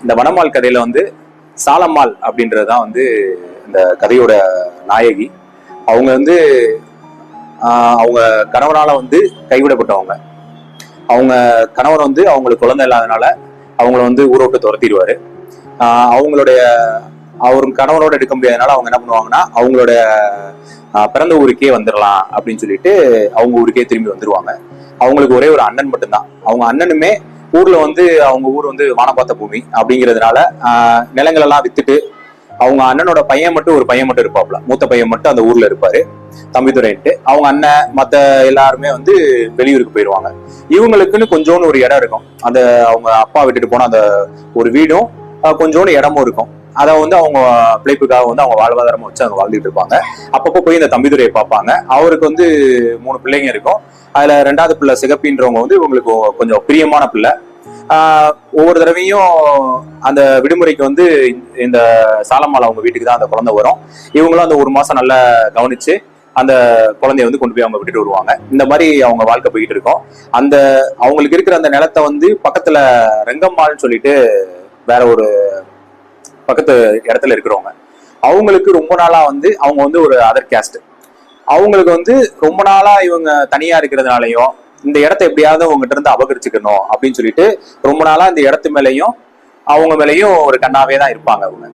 இந்த வனமால் கதையில வந்து சாலம்மாள் அப்படின்றதுதான் வந்து இந்த கதையோட நாயகி. அவங்க வந்து அவங்க கணவனால வந்து கைவிடப்பட்டவங்க. அவங்க கணவர் வந்து அவங்களுக்கு குழந்தை இல்லாதனால அவங்கள வந்து ஊரை விட்டு துரத்திடுவாரு. அவங்களுடைய அவர் கணவரோட எடுக்க முடியாதனால அவங்க என்ன பண்ணுவாங்கன்னா அவங்களுடைய பிறந்த ஊருக்கே வந்துடலாம் அப்படின்னு சொல்லிட்டு அவங்க ஊருக்கே திரும்பி வந்துருவாங்க. அவங்களுக்கு ஒரே ஒரு அண்ணன் மட்டும்தான். அவங்க அண்ணனுமே ஊர்ல வந்து அவங்க ஊர் வந்து வானப்பாத்த பூமி அப்படிங்கிறதுனால நிலங்கள் எல்லாம் வித்துட்டு அவங்க அண்ணனோட பையன் மட்டும் ஒரு பையன் மட்டும் இருப்பாப்ல, மூத்த பையன் மட்டும் அந்த ஊர்ல இருப்பாரு, தம்பிதுரைன்ட்டு. அவங்க அண்ணன் மத்த எல்லாருமே வந்து வெளியூருக்கு போயிடுவாங்க. இவங்களுக்குன்னு கொஞ்சோன்னு ஒரு இடம் இருக்கும். அந்த அவங்க அப்பா விட்டுட்டு போன அந்த ஒரு வீடும் கொஞ்சோன்னு இடமும் இருக்கும். அதை வந்து அவங்க பிழைப்புக்காக வந்து அவங்க வாழ்வாதாரமா வச்சு அவங்க வாழ்ந்துட்டு இருப்பாங்க. அப்பப்போ போய் இந்த தம்பிதுரையை பார்ப்பாங்க. அவருக்கு வந்து 3 பிள்ளைங்க இருக்கும். அதுல 2வது பிள்ளை சிகப்பின்றவங்க வந்து இவங்களுக்கு கொஞ்சம் பிரியமான பிள்ளை. ஒவ்வொரு தடவையும் அந்த விடுமுறைக்கு வந்து இந்த சாலம்மாள் அவங்க வீட்டுக்கு தான் அந்த குழந்தை வரும். இவங்களும் அந்த 1 மாசம் நல்லா கவனிச்சு அந்த குழந்தைய வந்து கொண்டு போய் அவங்க விட்டுட்டு வருவாங்க. இந்த மாதிரி அவங்க வாழ்க்கை போயிட்டு இருக்கோம். அந்த அவங்களுக்கு இருக்கிற அந்த நிலத்தை வந்து பக்கத்துல ரெங்கம்மாள்னு சொல்லிட்டு வேற ஒரு பக்கத்து இடத்துல இருக்கிறவங்க, அவங்களுக்கு ரொம்ப நாளா வந்து அவங்க வந்து ஒரு அதர் கேஸ்ட். அவங்களுக்கு வந்து ரொம்ப நாளா இவங்க தனியா இருக்கிறதுனாலயும் இந்த இடத்த எப்படியாவது அவங்ககிட்ட இருந்து அபகரிச்சுக்கணும் அப்படின்னு சொல்லிட்டு ரொம்ப நாளா இந்த இடத்து மேலையும் அவங்க மேலையும் ஒரு கண்ணாவே தான் இருப்பாங்க அவங்க.